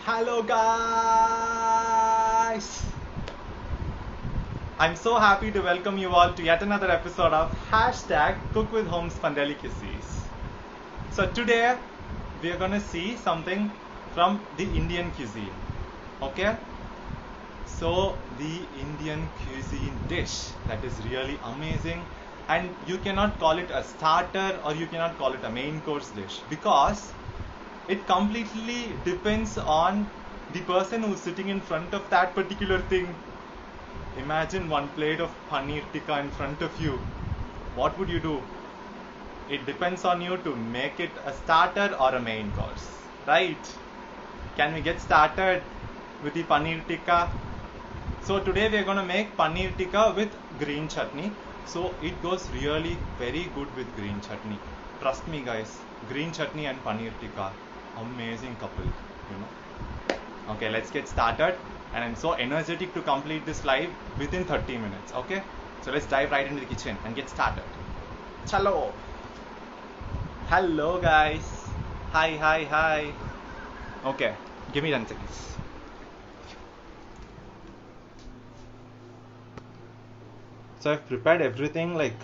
Hello guys! I'm so happy to welcome you all to yet another episode of Hashtag Cook with Home's Pandelicacies. So today we are gonna see something from the Indian cuisine. Okay? So the Indian cuisine dish that is really amazing, and you cannot call it a starter or you cannot call it a main course dish because it completely depends on the person who's sitting in front of that particular thing. Imagine one plate of paneer tikka in front of you. What would you do? It depends on you to make it a starter or a main course, right? Can we get started with the paneer tikka? So today we are going to make paneer tikka with green chutney. So it goes really very good with green chutney. Trust me guys, green chutney and paneer tikka, amazing couple, you know. Okay, let's get started. And I'm so energetic to complete this live within 30 minutes. Okay, so let's dive right into the kitchen and get started. Chalo. Hello guys. Hi. Okay, give me 10 seconds. So I've prepared everything like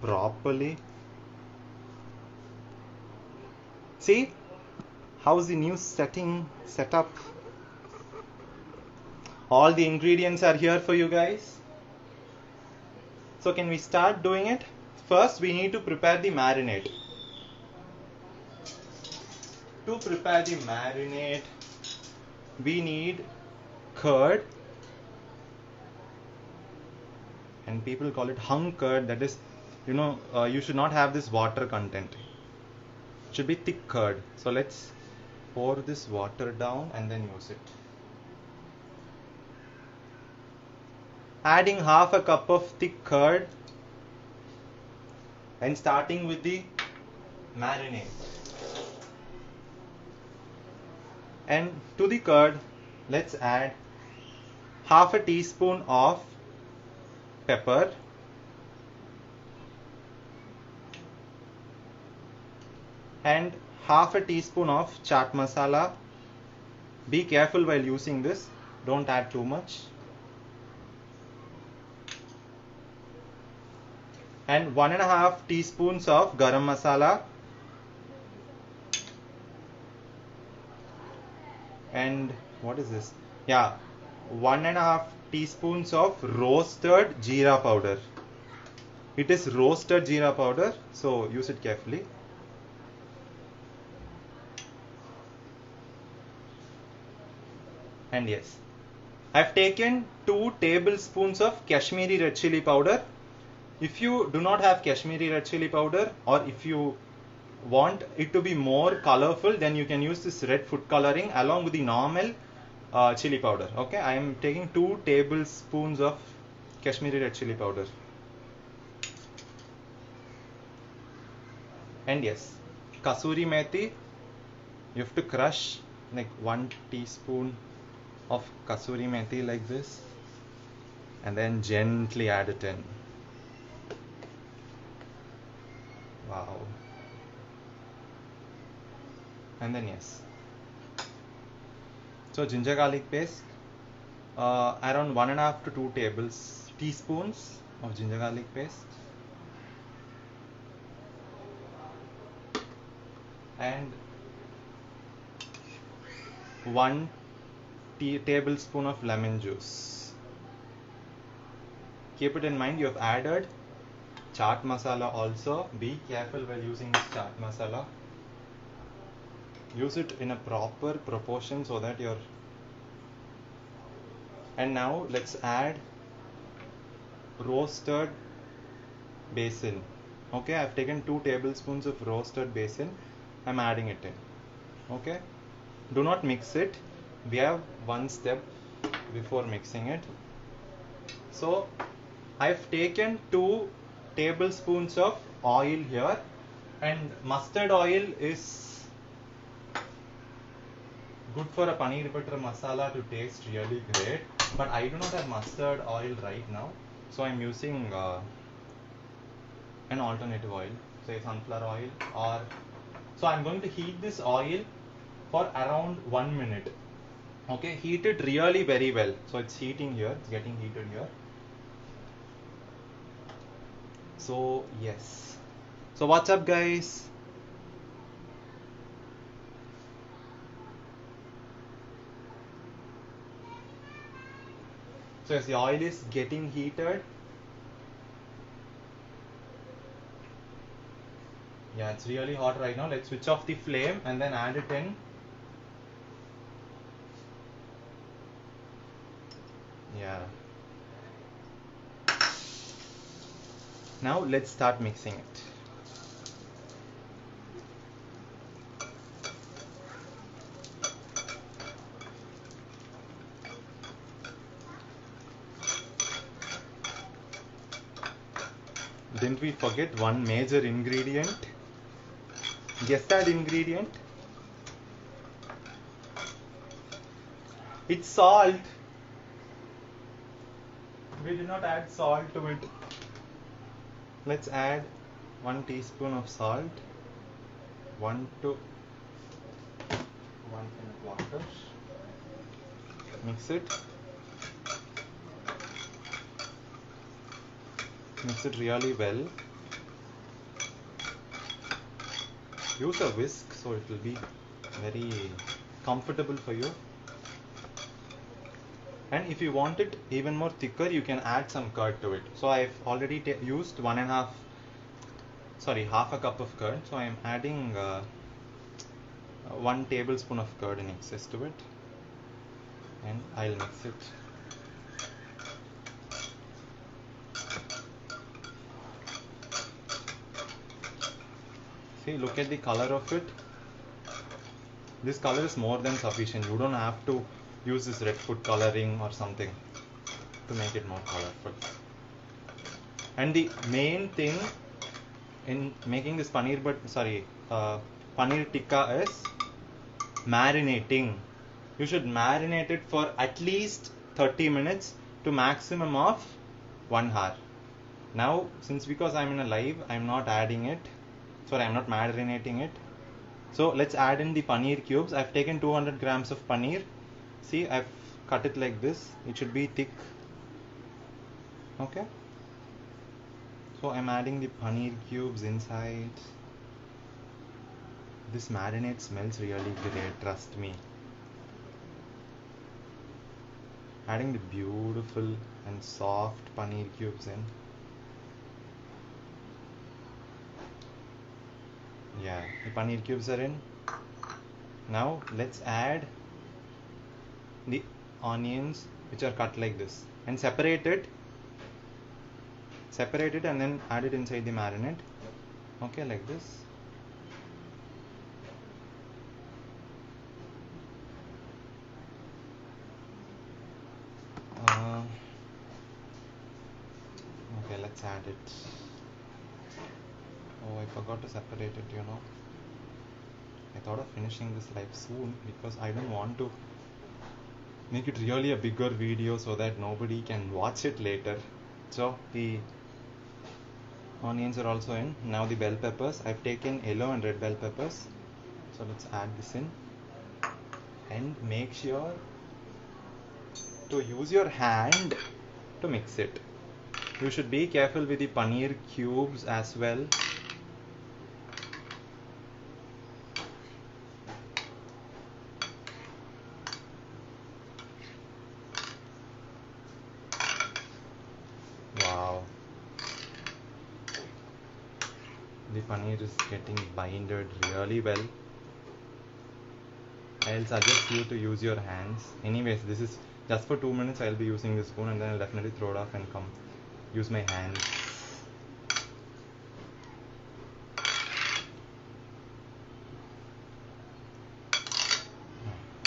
properly. See, how's the new setup? All the ingredients are here for you guys. So can we start doing it? First we need to prepare the marinade. To prepare the marinade, we need curd, and people call it hung curd. That is, you should not have this water content. It should be thick curd. So let's pour this water down and then use it. Adding half a cup of thick curd and starting with the marinade. And to the curd, let's add half a teaspoon of pepper, and half a teaspoon of chaat masala. Be careful while using this, don't add too much. And 1.5 teaspoons of garam masala, and what is this? 1.5 teaspoons of roasted jeera powder. It is roasted jeera powder, so use it carefully. And yes, I've taken 2 tablespoons of Kashmiri red chili powder. If you do not have Kashmiri red chili powder, or if you want it to be more colorful, then you can use this red food coloring along with the normal chili powder. Okay, I am taking 2 tablespoons of Kashmiri red chili powder. And yes, kasuri methi, you have to crush like 1 teaspoon of kasuri methi like this, and then gently add it in. Wow. And then yes, so ginger garlic paste, around 1.5 to 2 teaspoons of ginger garlic paste, and 1 tablespoon of lemon juice. Keep it in mind, you have added chaat masala also. Be careful while using this chaat masala. Use it in a proper proportion so that you're. And now let's add roasted basil. Okay, I've taken 2 tablespoons of roasted basil. I'm adding it in. Okay, do not mix it. We have one step before mixing it. So I've taken 2 tablespoons of oil here, and mustard oil is good for a paneer butter masala to taste really great, but I do not have mustard oil right now, so I'm using an alternative oil, say sunflower oil. Or so I'm going to heat this oil for around 1 minute. Okay, heat it really very well. So it's heating here, it's getting heated here. So yes. So what's up, guys? So as the oil is getting heated, yeah, it's really hot right now. Let's switch off the flame and then add it in. Yeah. Now let's start mixing it. Didn't we forget one major ingredient? Guess that ingredient? It's salt. We did not add salt to it. Let's add 1 teaspoon of salt. 1 to 1 in water. Mix it. Mix it really well. Use a whisk so it will be very comfortable for you. And if you want it even more thicker, you can add some curd to it. So I've already used half a cup of curd. So I'm adding 1 tablespoon of curd in excess to it, and I'll mix it. See, look at the color of it. This color is more than sufficient. You don't have to use this red food coloring or something to make it more colorful. And the main thing in making this paneer tikka is marinating. You should marinate it for at least 30 minutes to maximum of 1 hour. Now, because I'm in a live, I'm not adding it. I'm not marinating it. So let's add in the paneer cubes. I've taken 200 grams of paneer. See, I've cut it like this. It should be thick. Okay. So I'm adding the paneer cubes inside. This marinade smells really great, trust me. Adding the beautiful and soft paneer cubes in. Yeah, the paneer cubes are in. Now let's add the onions which are cut like this and separate it and then add it inside the marinade. Okay, like this. Okay, let's add it. Oh, I forgot to separate it, I thought of finishing this live soon because I don't want to make it really a bigger video so that nobody can watch it later. So the onions are also in. Now the bell peppers. I've taken yellow and red bell peppers. So let's add this in and make sure to use your hand to mix it. You should be careful with the paneer cubes as well. Wow. The paneer is getting binded really well. I'll suggest you to use your hands. Anyways, this is just for 2 minutes. I'll be using this spoon and then I'll definitely throw it off and use my hands.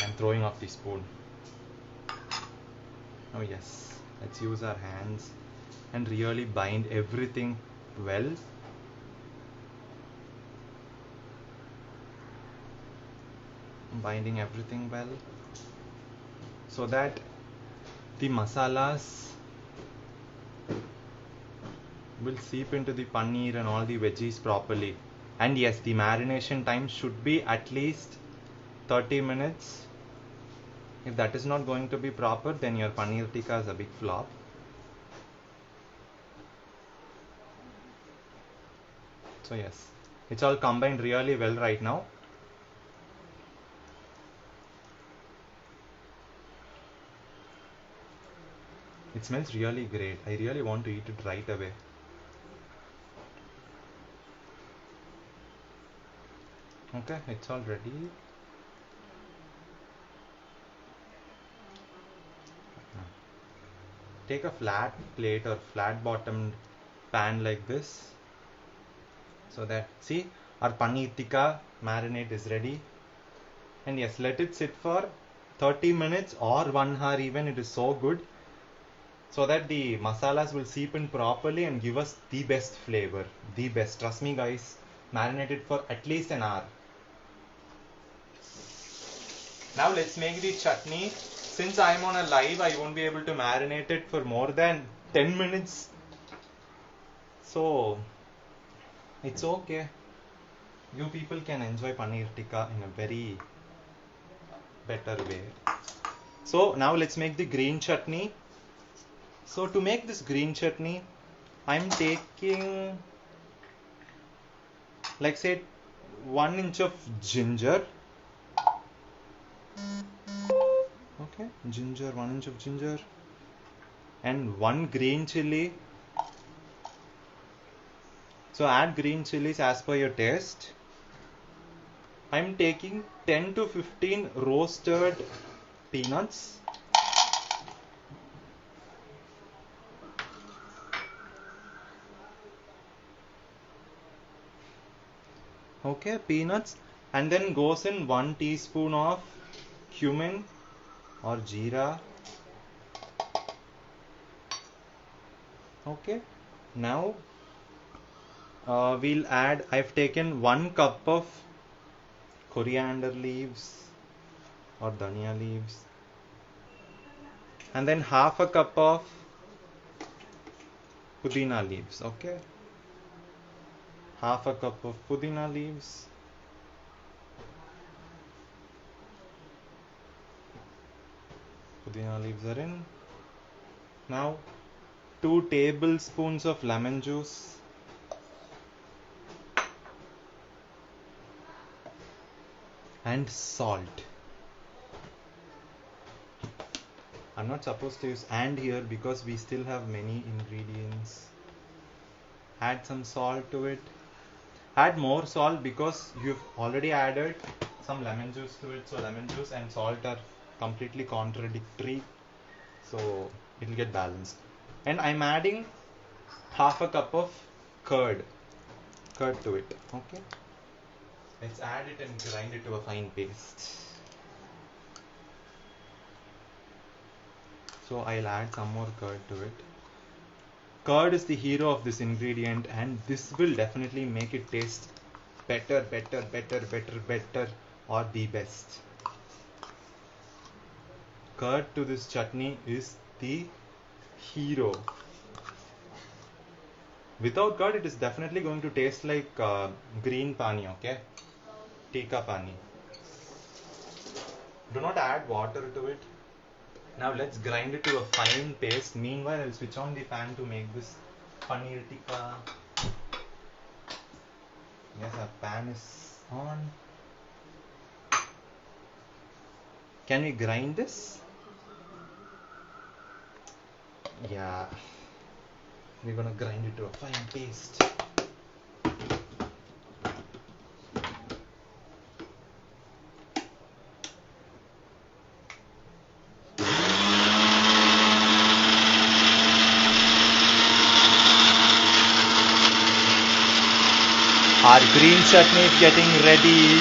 I'm throwing off the spoon. Oh yes, let's use our hands and really bind everything well. Binding everything well so that the masalas will seep into the paneer and all the veggies properly. And yes, the marination time should be at least 30 minutes. If that is not going to be proper, then your paneer tikka is a big flop. So yes, it's all combined really well right now. It smells really great. I really want to eat it right away. Okay, it's all ready. Take a flat plate or flat bottomed pan like this, so that, see, our paneer tikka marinade is ready. And yes, let it sit for 30 minutes or 1 hour even. It is so good, so that the masalas will seep in properly and give us the best flavor. The best. Trust me guys, marinate it for at least an hour. Now let's make the chutney. Since I'm on a live, I won't be able to marinate it for more than 10 minutes. So it's okay. You people can enjoy paneer tikka in a very better way. So now let's make the green chutney. So to make this green chutney, I'm taking, like, say 1 inch of ginger. Okay, ginger, 1 inch of ginger, and 1 green chili. So add green chilies as per your taste. I'm taking 10 to 15 roasted peanuts. Okay, peanuts. And then goes in 1 teaspoon of cumin or jeera. Okay, now we'll add, I've taken 1 cup of coriander leaves or dhania leaves, and then half a cup of pudina leaves. Okay, half a cup of pudina leaves. Pudina leaves are in. Now 2 tablespoons of lemon juice. And salt. I'm not supposed to use and here because we still have many ingredients. Add some salt to it. Add more salt because you've already added some lemon juice to it. So lemon juice and salt are completely contradictory. So it'll get balanced. And I'm adding half a cup of curd to it. Okay. Let's add it and grind it to a fine paste. So I'll add some more curd to it. Curd is the hero of this ingredient, and this will definitely make it taste better, or the best. Curd to this chutney is the hero. Without curd, it is definitely going to taste like green pani, okay? Tikka pani. Do not add water to it. Now let's grind it to a fine paste. Meanwhile, I'll switch on the fan to make this paneer tikka. Yes, our pan is on. Can we grind this? Yeah. We're gonna grind it to a fine paste. Our green chutney is getting ready.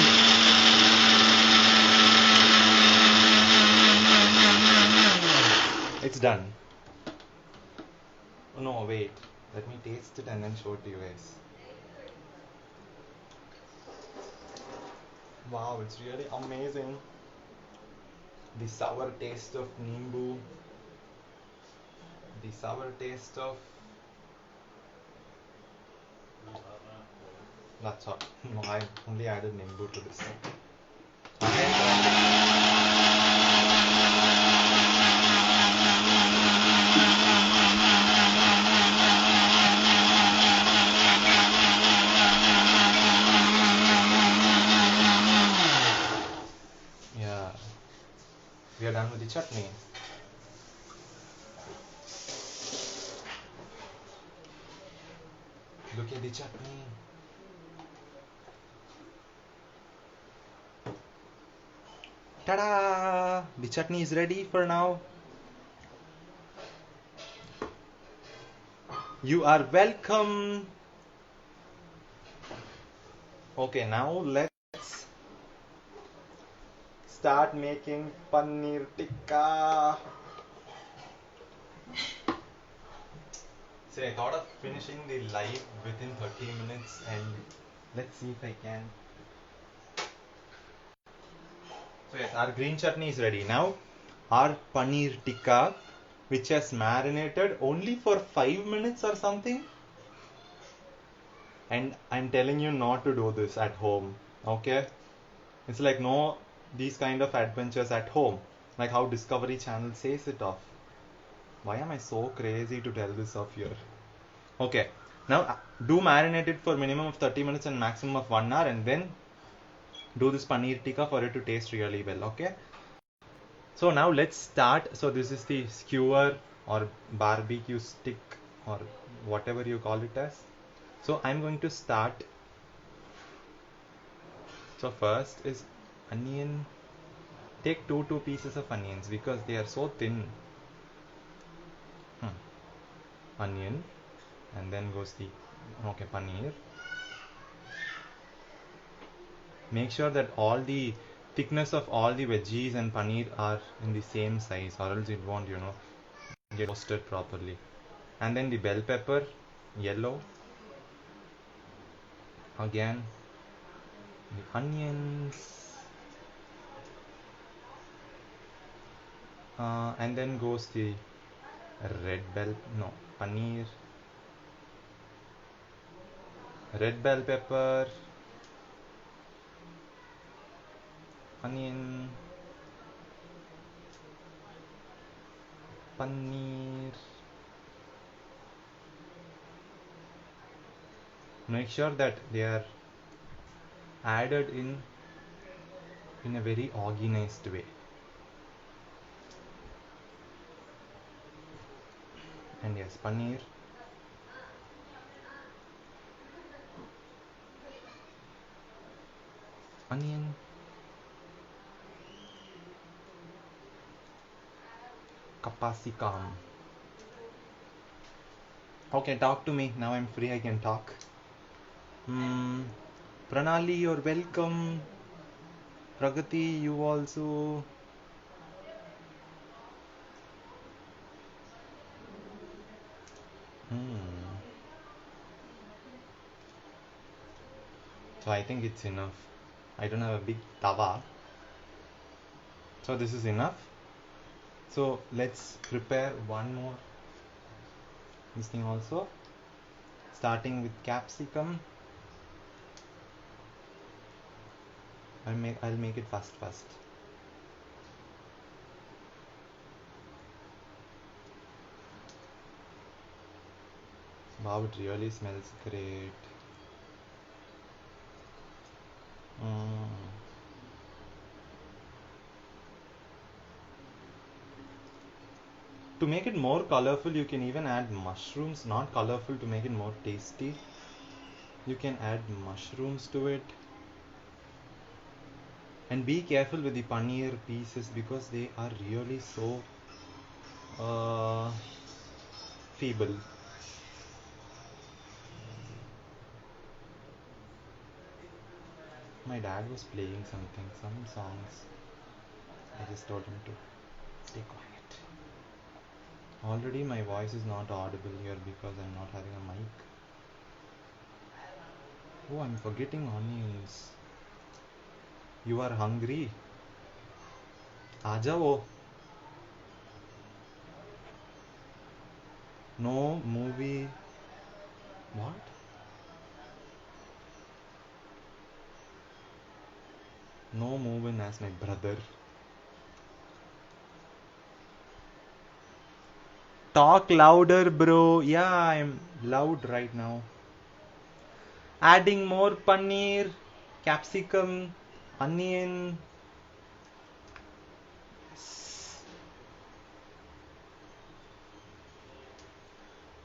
It's done. Oh, no, wait. Let me taste it and then show it to you guys. Wow, it's really amazing. The sour taste of nimbu. The sour taste of... That's all. No, I only added nimbu to this. we are done with the chutney. Look at the chutney. Ta-da! The chutney is ready for now. You are welcome. Okay, now let's start making paneer tikka. So I thought of finishing the live within 30 minutes and let's see if I can. So yes, our green chutney is ready. Now our paneer tikka, which has marinated only for 5 minutes or something. And I'm telling you not to do this at home, okay? It's like no these kind of adventures at home, like how Discovery Channel says it off. Why am I so crazy to tell this off here? Okay, now do marinate it for minimum of 30 minutes and maximum of 1 hour, and then do this paneer tikka for it to taste really well, okay? So now let's start. So this is the skewer or barbecue stick or whatever you call it as. So I'm going to start. So first is onion. Take two pieces of onions because they are so thin. Onion, and then goes the paneer. Make sure that all the thickness of all the veggies and paneer are in the same size, or else it won't get roasted properly. And then the bell pepper, yellow. Again the onions, and then goes the paneer, red bell pepper, onion, paneer. Make sure that they are added in a very organized way. And yes, paneer, onion, capsicum. Okay, talk to me. Now I'm free, I can talk. Pranali, you're welcome. Pragati, you also. So I think it's enough. I don't have a big tawa. So this is enough. So let's prepare one more. This thing also. Starting with capsicum. I'll make it fast. Wow, it really smells great. To make it more colorful, you can even add mushrooms. Not colorful, to make it more tasty. You can add mushrooms to it. And be careful with the paneer pieces because they are really so feeble. My dad was playing some songs. I just told him to stay quiet. Already my voice is not audible here because I'm not having a mic. Oh, I'm forgetting onions. You are hungry? Aajao. No movie. What? No moving as my brother. Talk louder, bro. Yeah, I'm loud right now. Adding more paneer, capsicum, onion.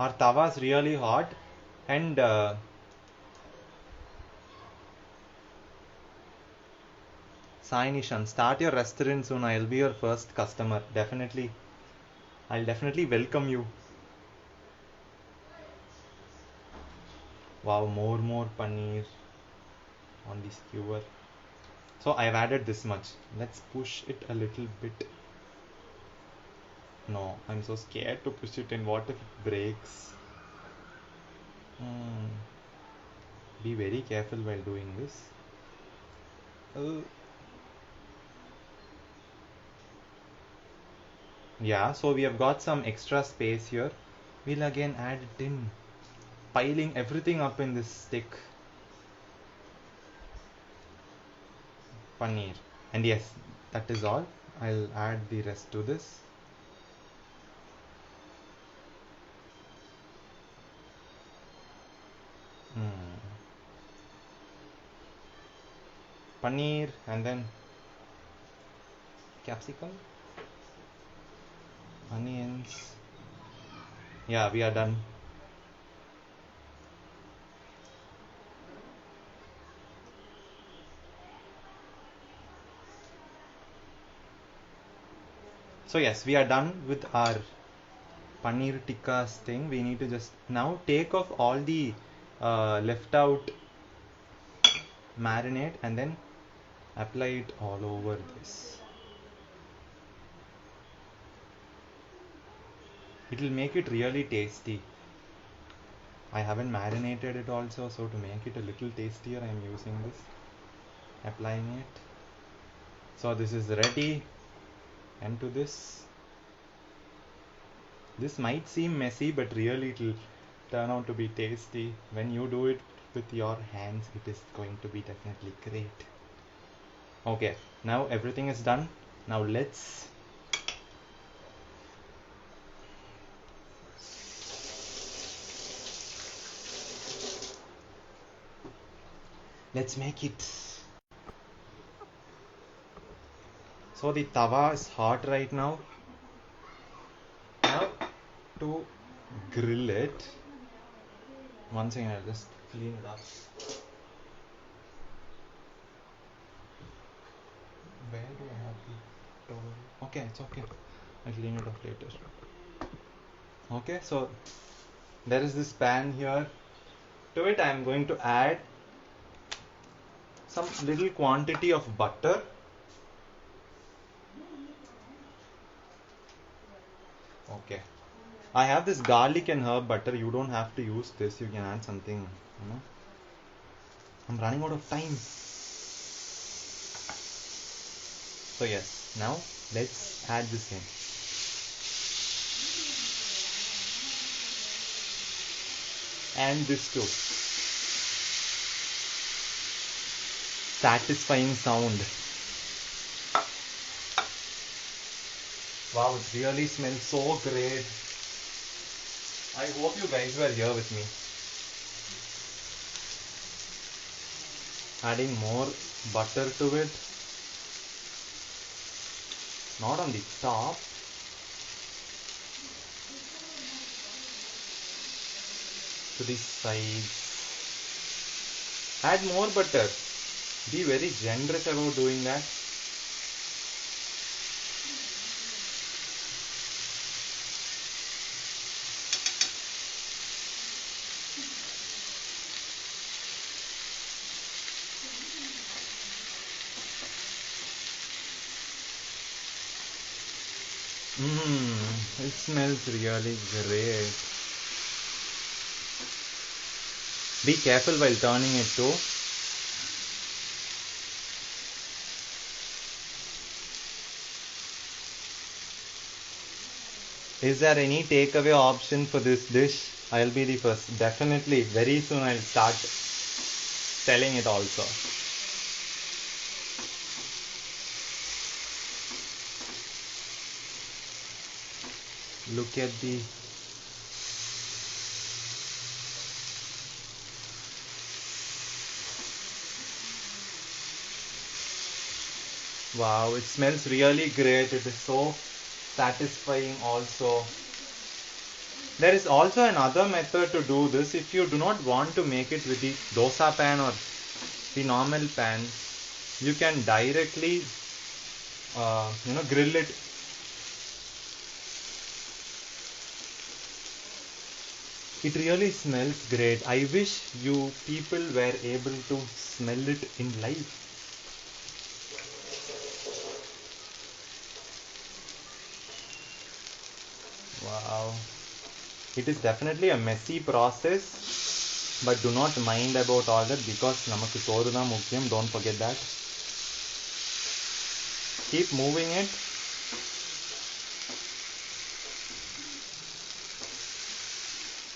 Our tawa is really hot, and Sai Nishan, start your restaurant soon. I'll be your first customer. Definitely. I'll definitely welcome you. Wow, more paneer on the skewer. So I've added this much. Let's push it a little bit. No, I'm so scared to push it in. What if it breaks? Be very careful while doing this. Yeah, so we have got some extra space here. We'll again add it in, piling everything up in this stick. Paneer. And yes, that is all. I'll add the rest to this. Paneer and then capsicum, onions. Yeah, we are done. So yes, we are done with our paneer tikka thing. We need to just now take off all the left out marinade and then apply it all over this. It will make it really tasty. I haven't marinated it also, so to make it a little tastier, I am using this, applying it. So this is ready. And to this might seem messy, but really it will turn out to be tasty. When you do it with your hands, it is going to be definitely great. Okay, now everything is done. Now let's make it. So the tawa is hot right now. Now to grill it, one second, I'll just clean it up. Where do I have the towel? Okay, it's okay. I'll clean it off later. Okay, so there is this pan here. To it I am going to add some little quantity of butter. Okay. I have this garlic and herb butter. You don't have to use this. You can add something, I'm running out of time. So yes, now let's add this in. And this too. Satisfying sound. Wow, it really smells so great. I hope you guys were here with me. Adding more butter to it. Not on the top. To the sides. Add more butter. Be very generous about doing that. It smells really great. Be careful while turning it too. Is there any takeaway option for this dish? I'll be the first. Definitely. Very soon I'll start selling it also. Look at the wow, it smells really great. It is so satisfying also. There is also another method to do this. If you do not want to make it with the dosa pan or the normal pan, you can directly grill it. It really smells great. I wish you people were able to smell it in life. Wow. It is definitely a messy process, but do not mind about all that because namakku soru da mukyam. Don't forget that. Keep moving it.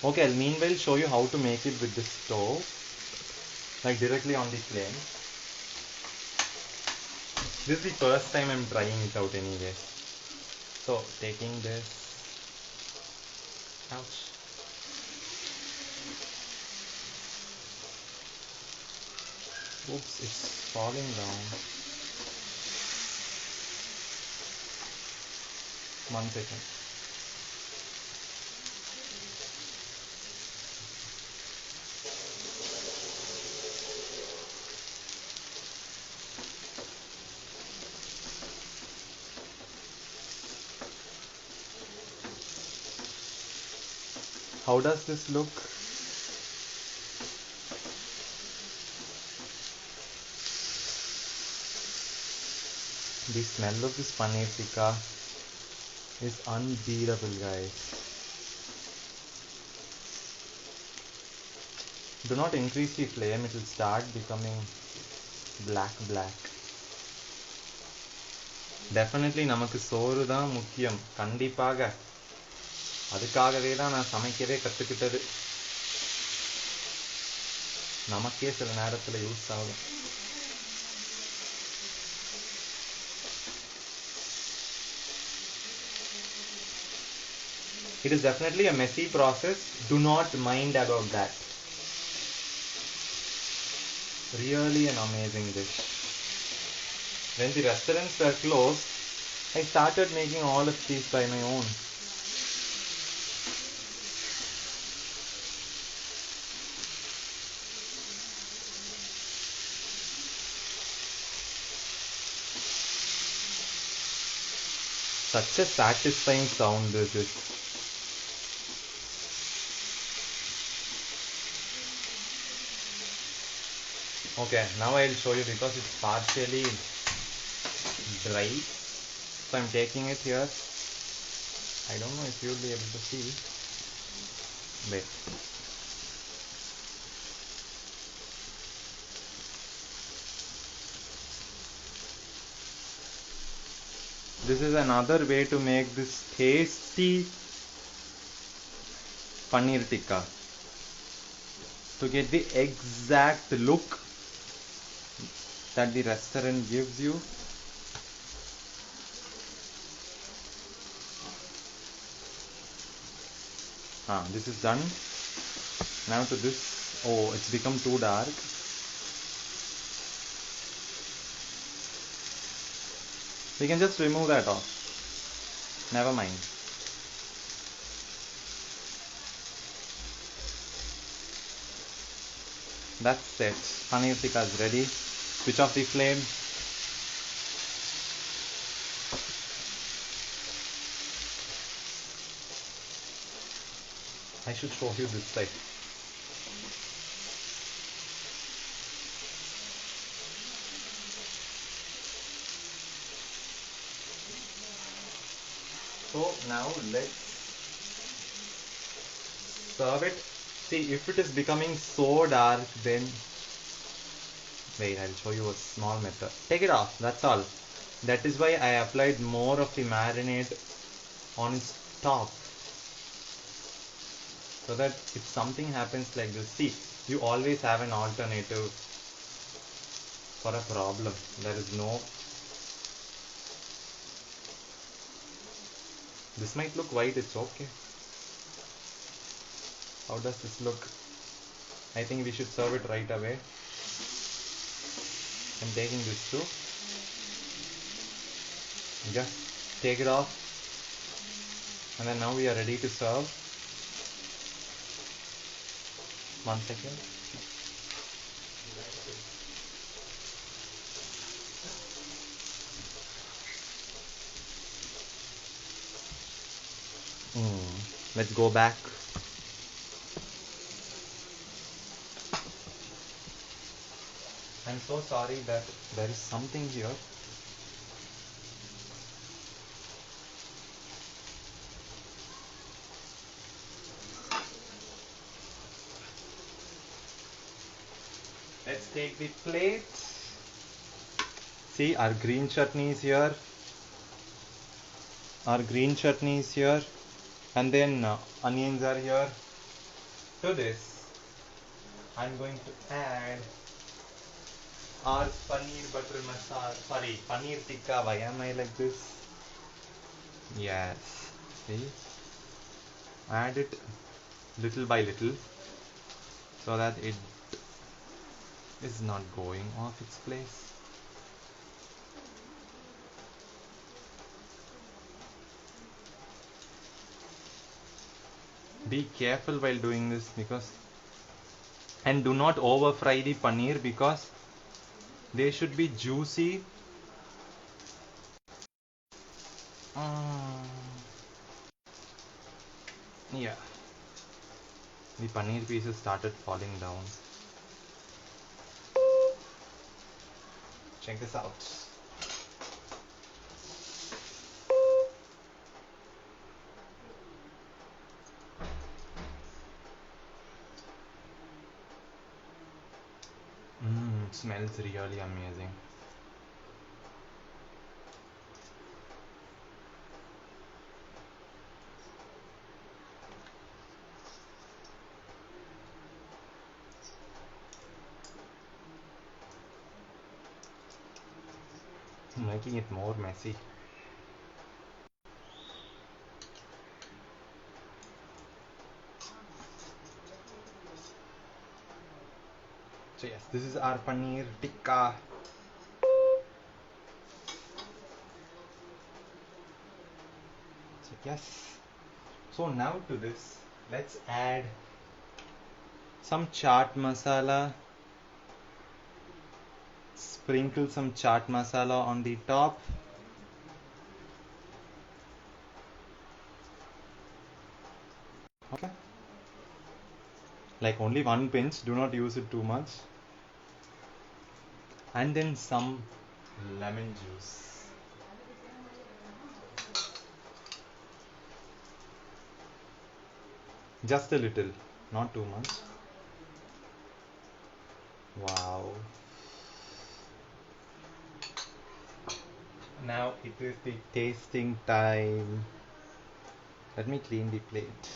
Okay, I'll meanwhile show you how to make it with the stove, like directly on the flame. This is the first time I'm trying it out anyway. So taking this, ouch. Oops, it's falling down. 1 second. How does this look? The smell of this paneer tikka is unbeatable, guys. Do not increase the flame, it will start becoming black. Definitely namakku soru da mukkiyam. Kandipaga. அதுக்காகவே தான் நான் சமைக்கவே கற்றுக்கிட்டது. நமக்கே சில நேரத்தில் use ஆகும். It is definitely a messy process. Do not mind about that. Really an amazing dish. When the restaurants were closed, I started making all of these by my own. Such a satisfying sound this is. Okay, now I'll show you because it's partially dry. So I'm taking it here. I don't know if you'll be able to see. Wait. This is another way to make this tasty paneer tikka. To get the exact look that the restaurant gives you. This is done. Now to this. Oh, it's become too dark. We can just remove that off. Never mind. That's it. Paneer tikka is ready. Switch off the flame. I should show you this side. So now let's serve it. See, if it is becoming so dark, then wait, I'll show you a small method. Take it off, that's all. That is why I applied more of the marinade on its top, so that if something happens like this, see, you always have an alternative for a problem. There is no. This might look white, it's okay. How does this look? I think we should serve it right away. I'm taking this too. Just take it off. And then now we are ready to serve. 1 second. Let's go back. I'm so sorry that there is something here. Let's take the plate. See, our green chutney is here. And then onions are here. To this, I'm going to add our paneer butter masala. Sorry, paneer tikka. Why am I like this? Yes. See, add it little by little so that it is not going off its place. Be careful while doing this and do not over fry the paneer because they should be juicy. Yeah, the paneer pieces started falling down. Check this out. It smells really amazing. Making it more messy. So yes, this is our paneer tikka. So yes. So now to this, let's add some chaat masala. Sprinkle some chaat masala on the top. Okay. Like only one pinch, do not use it too much. And then some lemon juice. Just a little, not too much. Wow. Now it is the tasting time. Let me clean the plate.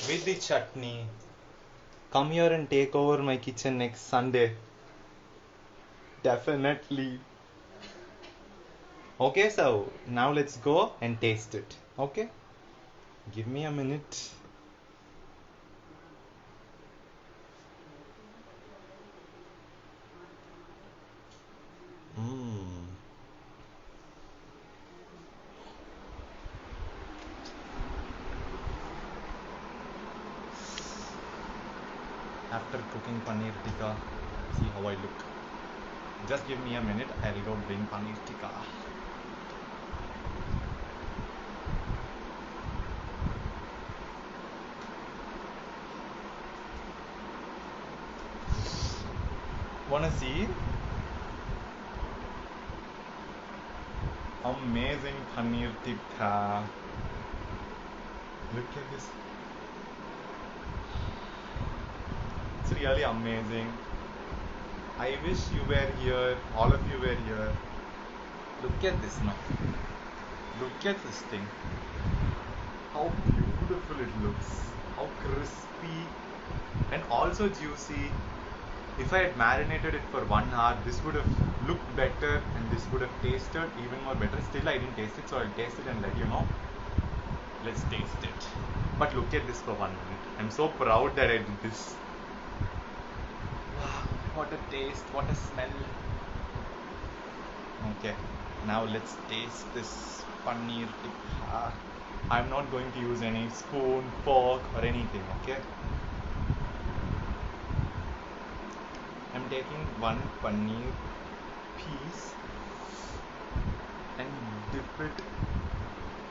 With the chutney. Come here and take over my kitchen next Sunday. Definitely. Okay, so now let's go and taste it. Okay? Give me a minute. After cooking paneer tikka, see how I look. Just give me a minute, I'll go bring paneer tikka. Wanna see? Amazing paneer tikka. Look at this. It's really amazing. I wish you were here, all of you were here. Look at this now. Look at this thing. How beautiful it looks. How crispy and also juicy. If I had marinated it for 1 hour, this would have looked better and this would have tasted even more better. Still, I didn't taste it, so I'll taste it and let you know. Let's taste it. But look at this for 1 minute. I'm so proud that I did this. Wow, what a taste, what a smell. Okay, now let's taste this paneer tikka. I'm not going to use any spoon, fork or anything, okay? I'm taking one paneer piece and dip it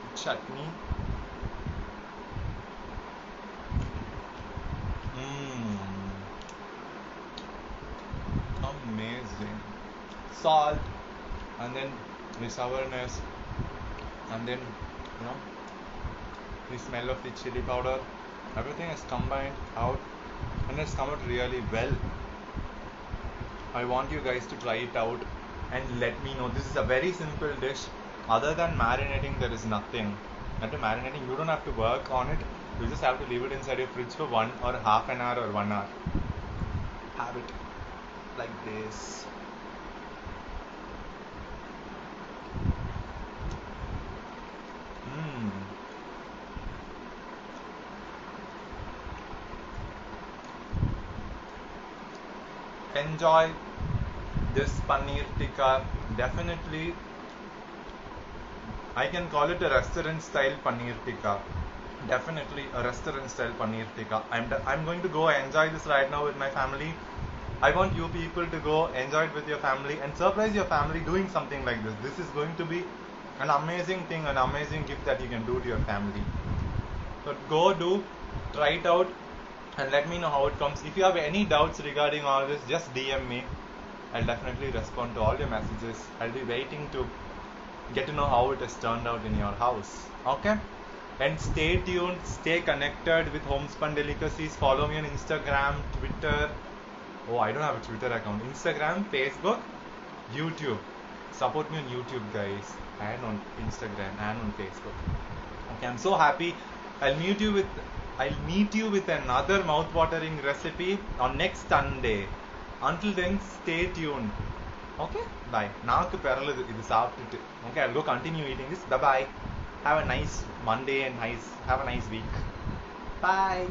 in chutney. Amazing. Salt and then the sourness and then the smell of the chili powder. Everything is combined out and it's come out really well. I want you guys to try it out and let me know. This is a very simple dish. Other than marinating, there is nothing. After marinating, you don't have to work on it. You just have to leave it inside your fridge for 1 or half an hour or 1 hour. Have it like this. Enjoy this paneer tikka. Definitely, I can call it a restaurant style paneer tikka. Definitely a restaurant style paneer tikka. I'm going to go enjoy this right now with my family. I want you people to go enjoy it with your family and surprise your family doing something like this. This is going to be an amazing thing, an amazing gift that you can do to your family. So go do, try it out and let me know how it comes. If you have any doubts regarding all this, just DM me. I'll definitely respond to all your messages. I'll be waiting to get to know how it has turned out in your house. Okay? And stay tuned, stay connected with Homespun Delicacies. Follow me on Instagram, Twitter. Oh, I don't have a Twitter account. Instagram, Facebook, YouTube. Support me on YouTube, guys, and on Instagram and on Facebook. Okay, I'm so happy. I'll meet you with another mouth-watering recipe on next Sunday. Until then, stay tuned. Okay, bye. Okay, I'll go continue eating this. Bye bye. Have a nice Monday and have a nice week. Bye.